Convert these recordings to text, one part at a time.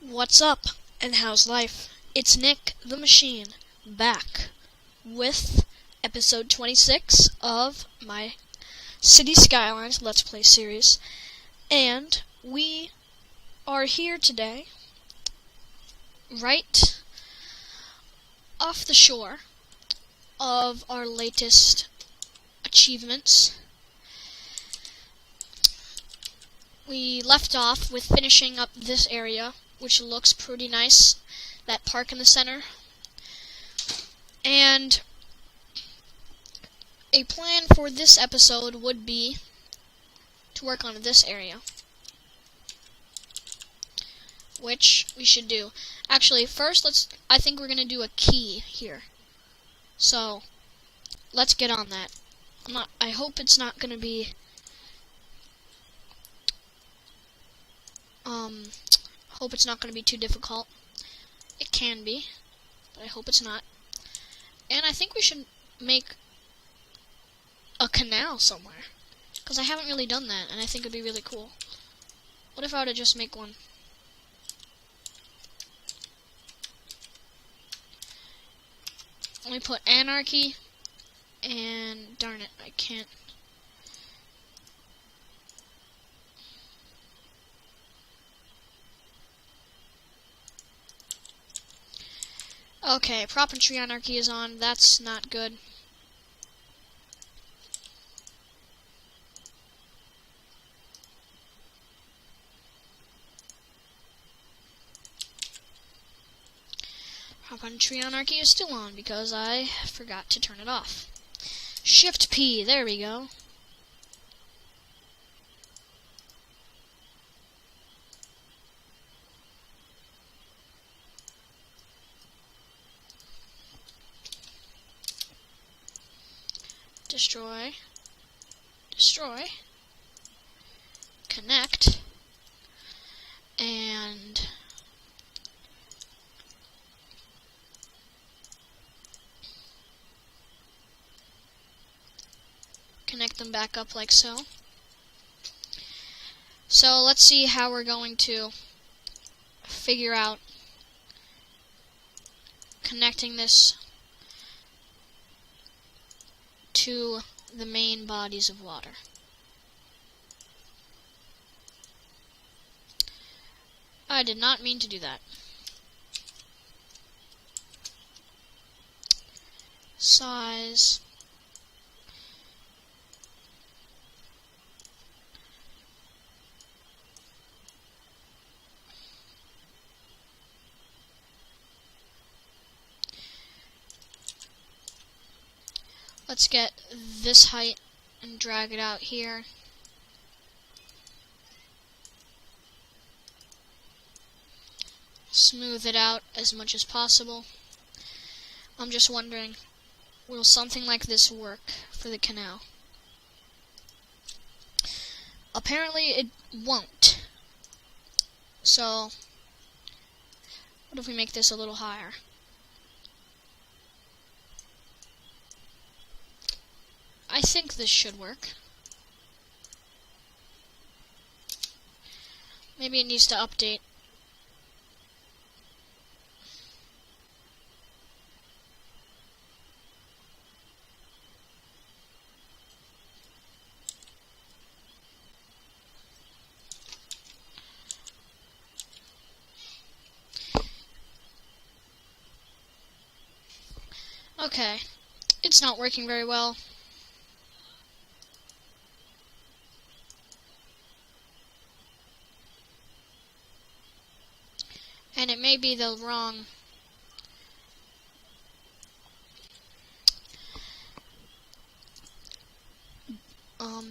What's up, and how's life? It's Nick the Machine, back with episode 26 of my City Skylines Let's Play series. And we are here today, right off the shore of our latest achievements. We left off with finishing up this area, which looks pretty nice, that park in the center. And a plan for this episode would be to work on this area, which we should do. Actually, first I think we're gonna do a key here. So let's get on that. I hope it's not gonna be too difficult. It can be, but I hope it's not. And I think we should make a canal somewhere, because I haven't really done that, and I think it'd be really cool. What if I were to just make one? Let me put anarchy, and darn it, I can't. Okay, prop and tree anarchy is on. That's not good. Prop and tree anarchy is still on because I forgot to turn it off. Shift P, there we go. Destroy, connect, and connect them back up like so. So let's see how we're going to figure out connecting this to the main bodies of water. I did not mean to do that. Size. Let's get this height and drag it out here. Smooth it out as much as possible. I'm just wondering, will something like this work for the canal? Apparently it won't. So, what if we make this a little higher? I think this should work. Maybe it needs to update. Okay, it's not working very well. And it may be the wrong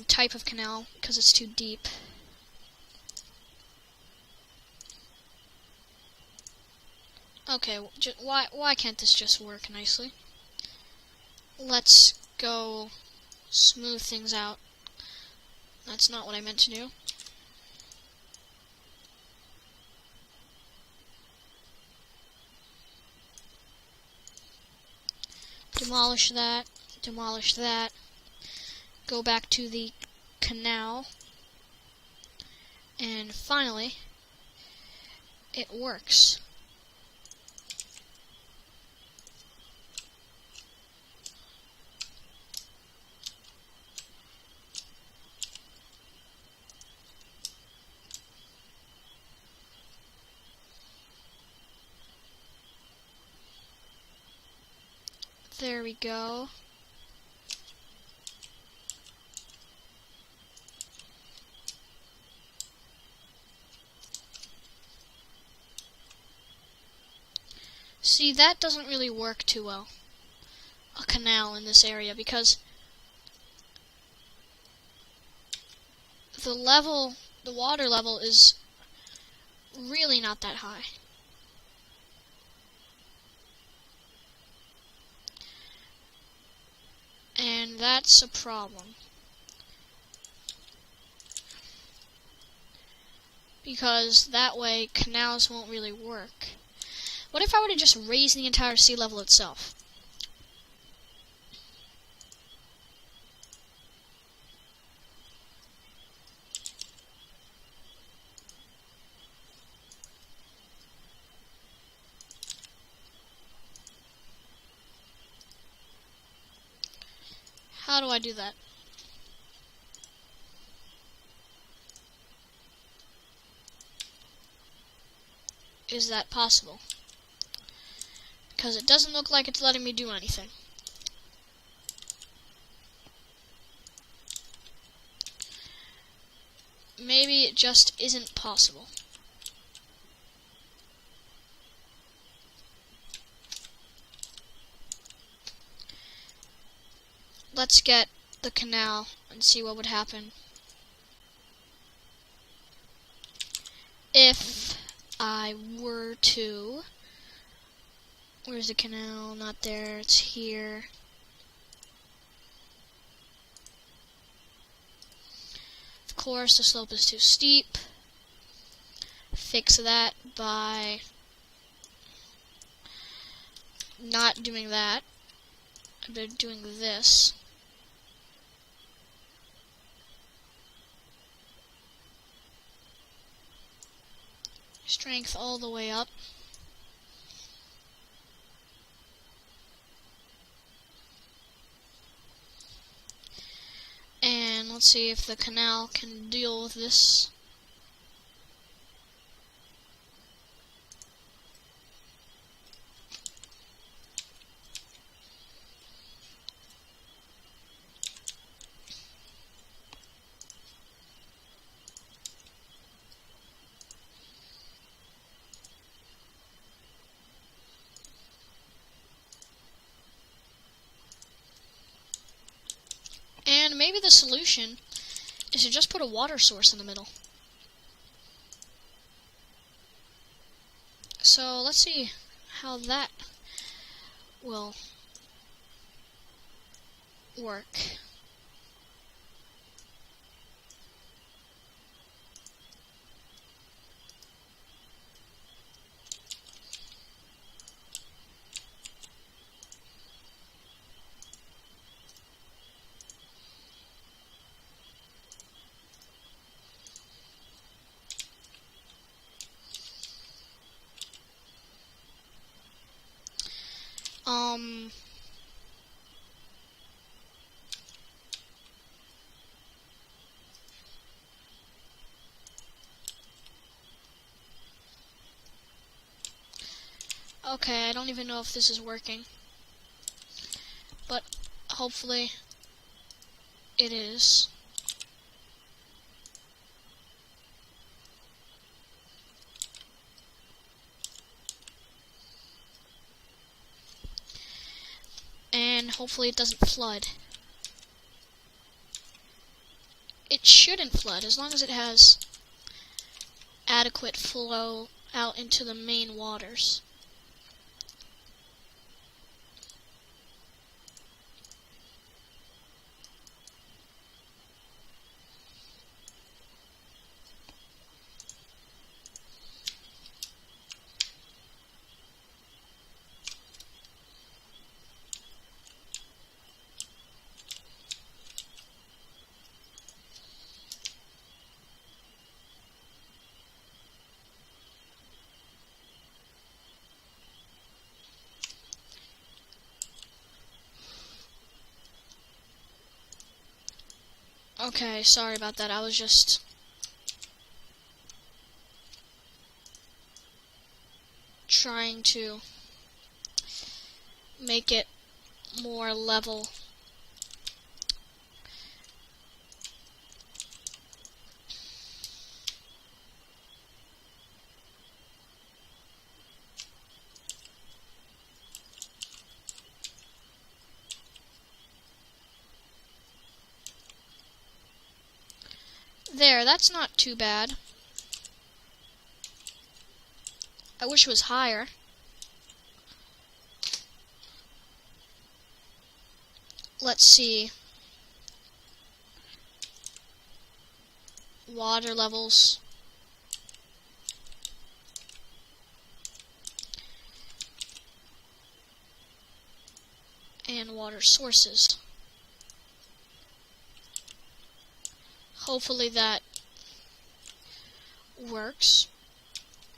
type of canal because it's too deep. Okay, why can't this just work nicely? Let's go smooth things out. That's not what I meant to do. Demolish that, go back to the canal, and finally it works. There we go. See, that doesn't really work too well, a canal in this area, because the water level is really not that high. And that's a problem. Because that way, canals won't really work. What if I were to just raise the entire sea level itself? How do I do that? Is that possible? Because it doesn't look like it's letting me do anything. Maybe it just isn't possible. Let's get the canal and see what would happen if I were to... Where's the canal? Not there, it's here. Of course, the slope is too steep. Fix that by not doing that, but doing this. Strength all the way up. And let's see if the canal can deal with this. And maybe the solution is to just put a water source in the middle. So let's see how that will work. Okay, I don't even know if this is working, but hopefully it is. And hopefully it doesn't flood. It shouldn't flood as long as it has adequate flow out into the main waters. Okay, sorry about that. I was just trying to make it more level. There, that's not too bad. I wish it was higher. Let's see. Water levels. And water sources. Hopefully that works.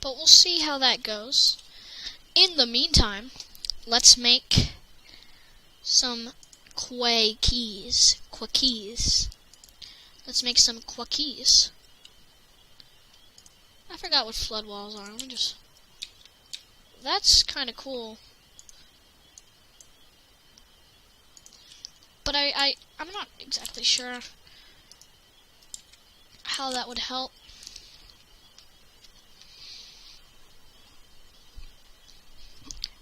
But we'll see how that goes. In the meantime, let's make some Quays. Let's make some Quays. I forgot what flood walls are. Let me just... That's kind of cool. But I'm not exactly sure how that would help.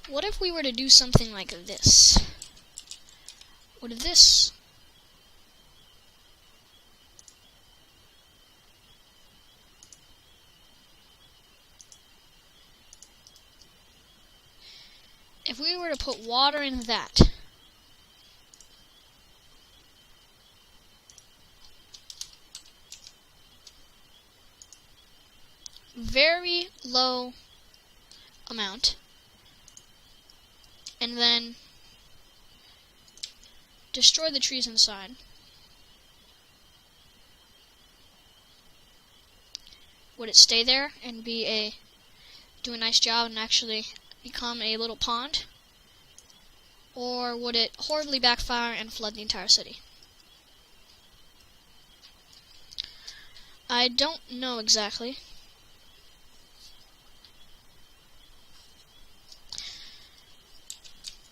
What if we were to do something like this? Would this... If we were to put water in that, very low amount, and then destroy the trees inside, would it stay there and do a nice job and actually become a little pond? Or would it horribly backfire and flood the entire city? I don't know exactly.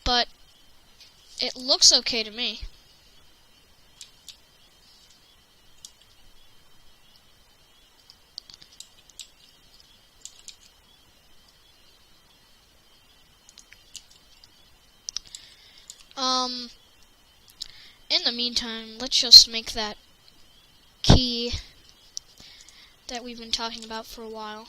But it looks okay to me. In the meantime, let's just make that key that we've been talking about for a while.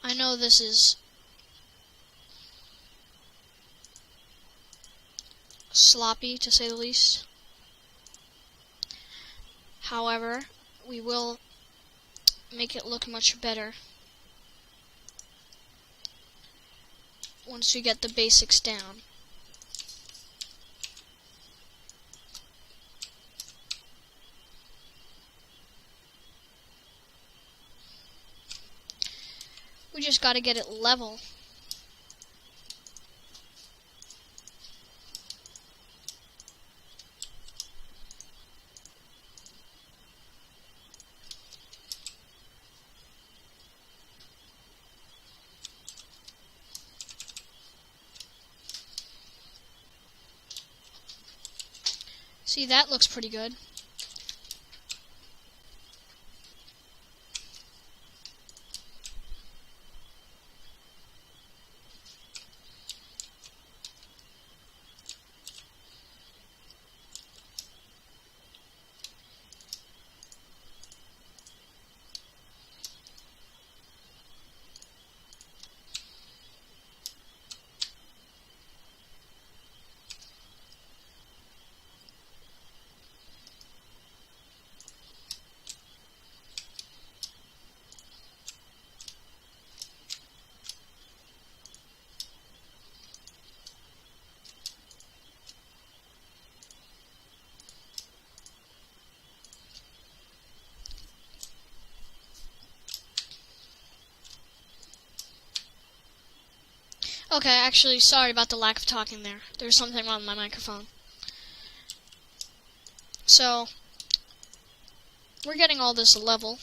I know this is sloppy, to say the least. However, we will make it look much better once we get the basics down. We just gotta get it level. See, that looks pretty good. Okay, actually, sorry about the lack of talking there. There's something wrong with my microphone. So, we're getting all this level.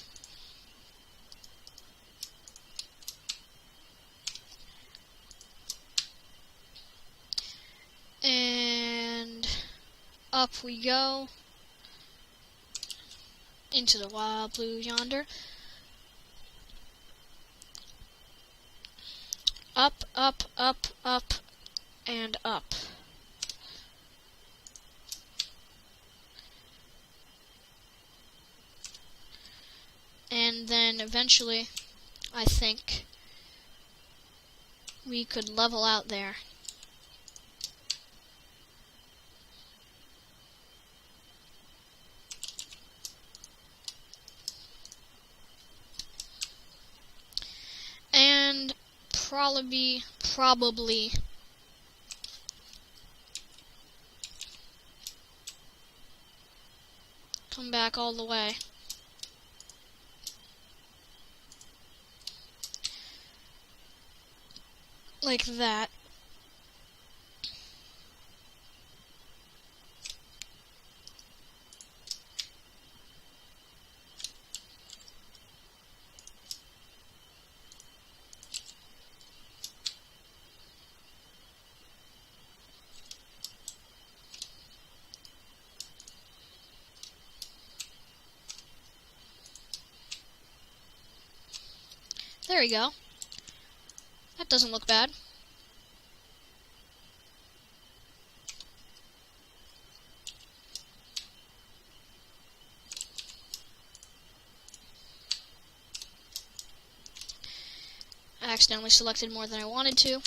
And up we go into the wild blue yonder. Up, up, up, up, and up. And then eventually, I think, we could level out there. And probably come back all the way. Like that. There we go. That doesn't look bad. I accidentally selected more than I wanted to.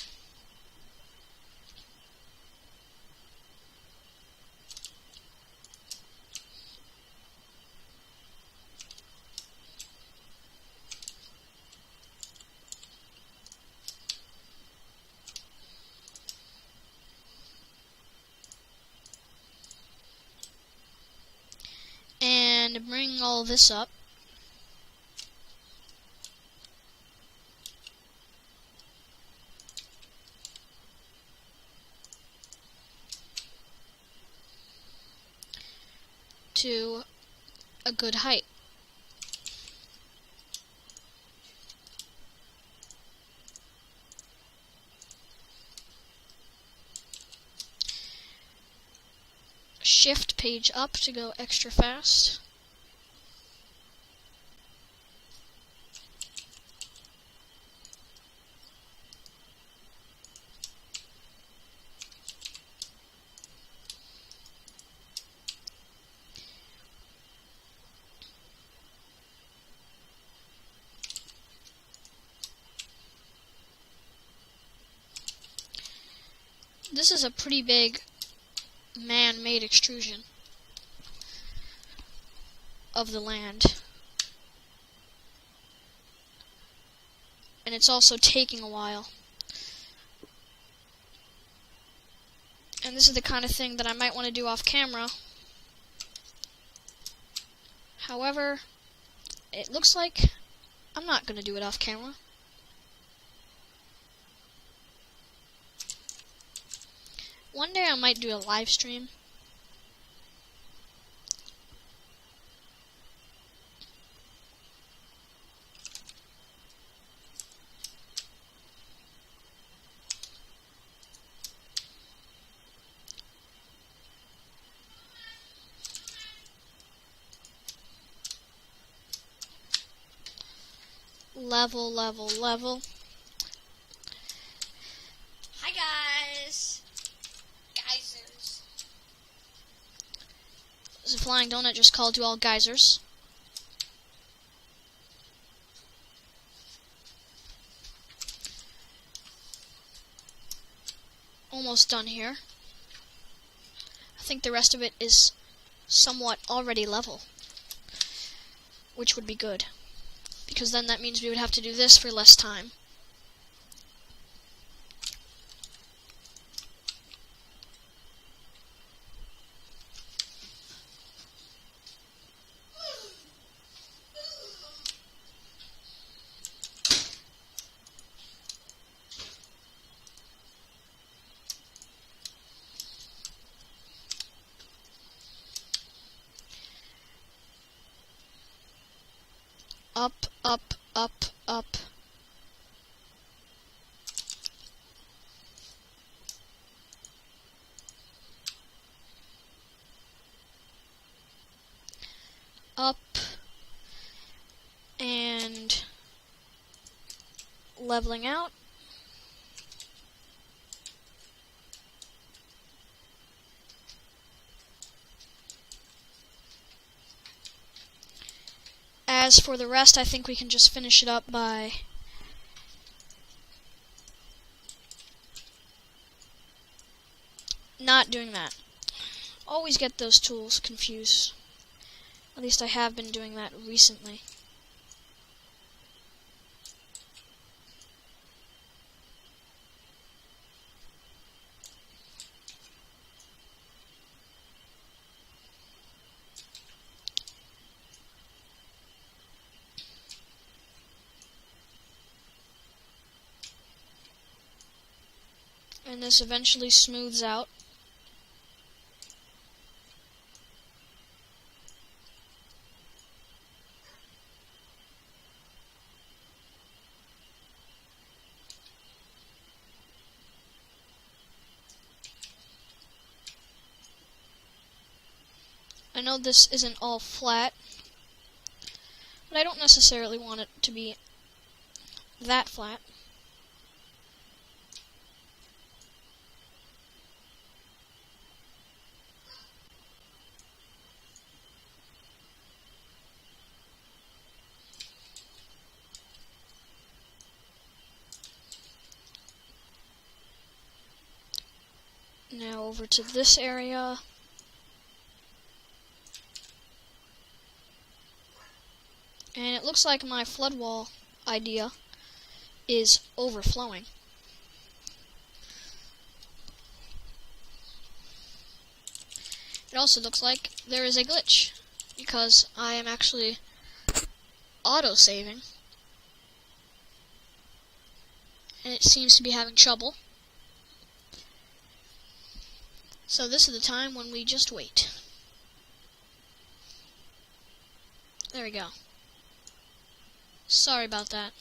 And bring all this up. To a good height. Shift page up to go extra fast. This is a pretty big man-made extrusion of the land. And it's also taking a while. And this is the kind of thing that I might want to do off camera. However, it looks like I'm not going to do it off camera. One day I might do a live stream. Level, level, level. Hi guys! Geysers. There's a flying donut just called you all geysers. Almost done here. I think the rest of it is somewhat already level, which would be good, because then that means we would have to do this for less time. Up, up, up, up. Up. And leveling out. As for the rest, I think we can just finish it up by not doing that. Always get those tools confused. At least I have been doing that recently. And this eventually smooths out. I know this isn't all flat, but I don't necessarily want it to be that flat. Now over to this area. And it looks like my flood wall idea is overflowing. It also looks like there is a glitch, because I am actually auto-saving, and it seems to be having trouble. So this is the time when we just wait. There we go. Sorry about that.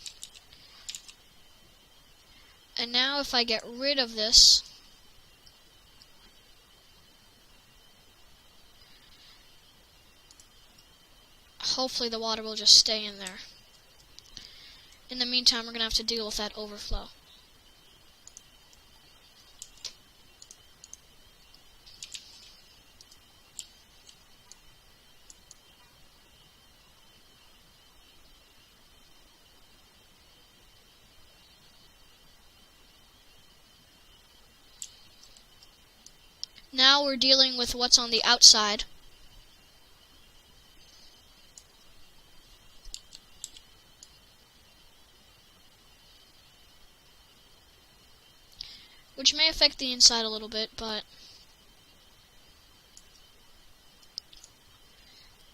And now if I get rid of this, hopefully the water will just stay in there. In the meantime, we're going to have to deal with that overflow. Now we're dealing with what's on the outside. Which may affect the inside a little bit, but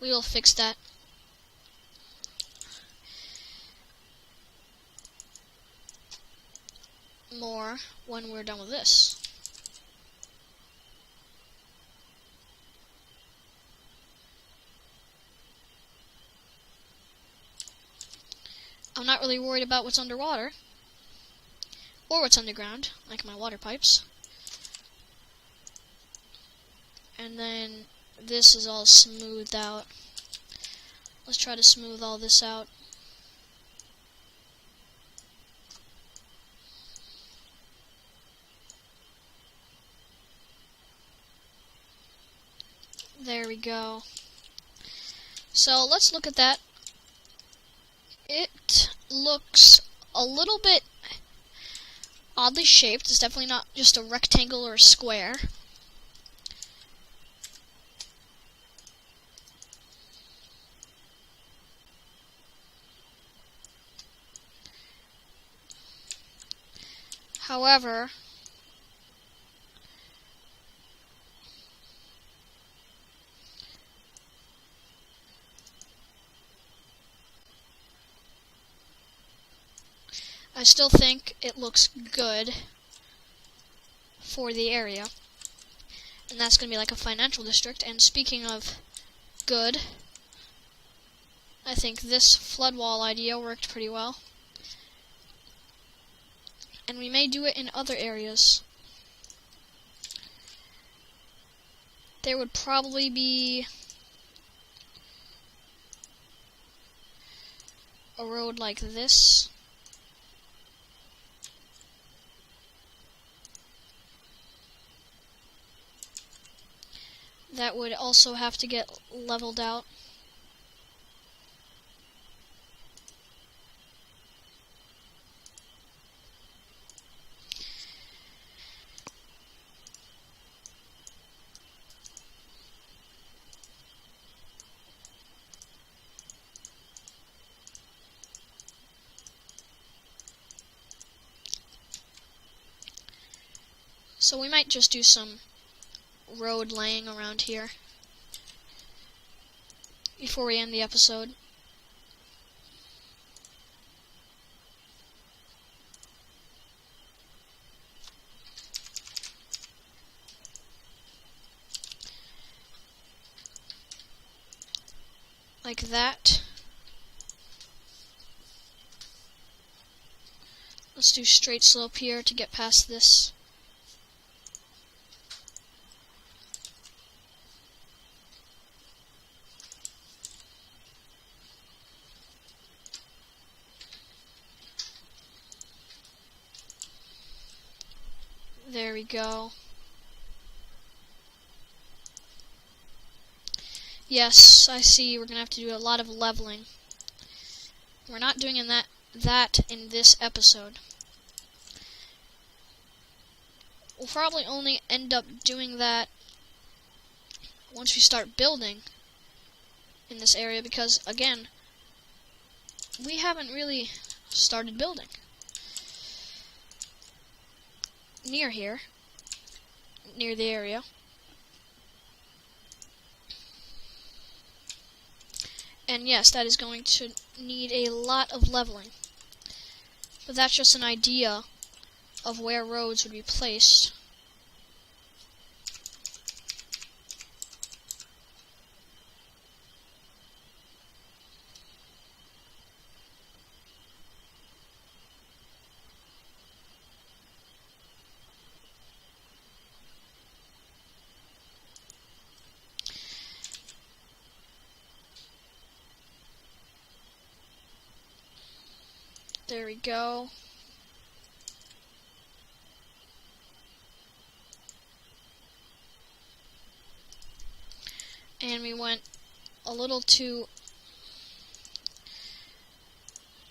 we will fix that. More when we're done with this. I'm not really worried about what's underwater, or what's underground, like my water pipes. And then this is all smoothed out. Let's try to smooth all this out. There we go. So let's look at that. It looks a little bit oddly shaped. It's definitely not just a rectangle or a square. However, I still think it looks good for the area. And that's going to be like a financial district. And speaking of good, I think this flood wall idea worked pretty well. And we may do it in other areas. There would probably be a road like this. That would also have to get leveled out. So we might just do some road laying around here before we end the episode. Like that. Let's do straight slope here to get past this. There we go. Yes, I see. We're gonna have to do a lot of leveling. We're not doing that in this episode. We'll probably only end up doing that once we start building in this area, because again, we haven't really started building near here, near the area. And yes, that is going to need a lot of leveling. But that's just an idea of where roads would be placed. There we go. And we went a little too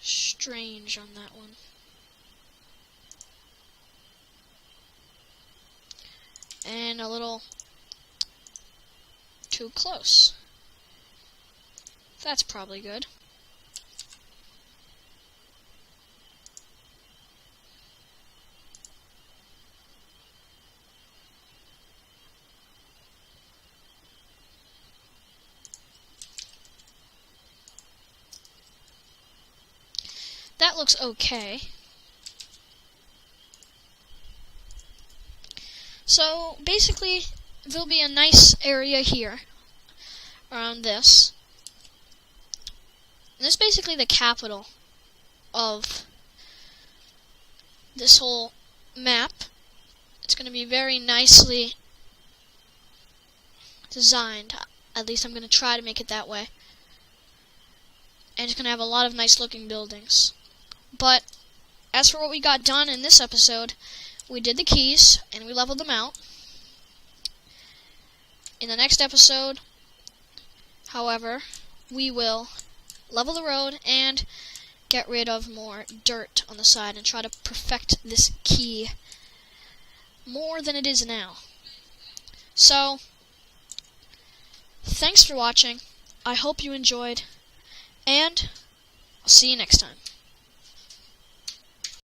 strange on that one. And a little too close. That's probably good. That looks okay. So basically, there'll be a nice area here around this. And this is basically the capital of this whole map. It's going to be very nicely designed. At least I'm going to try to make it that way. And it's going to have a lot of nice looking buildings. But as for what we got done in this episode, we did the keys and we leveled them out. In the next episode, however, we will level the road and get rid of more dirt on the side and try to perfect this key more than it is now. So, thanks for watching. I hope you enjoyed, and I'll see you next time.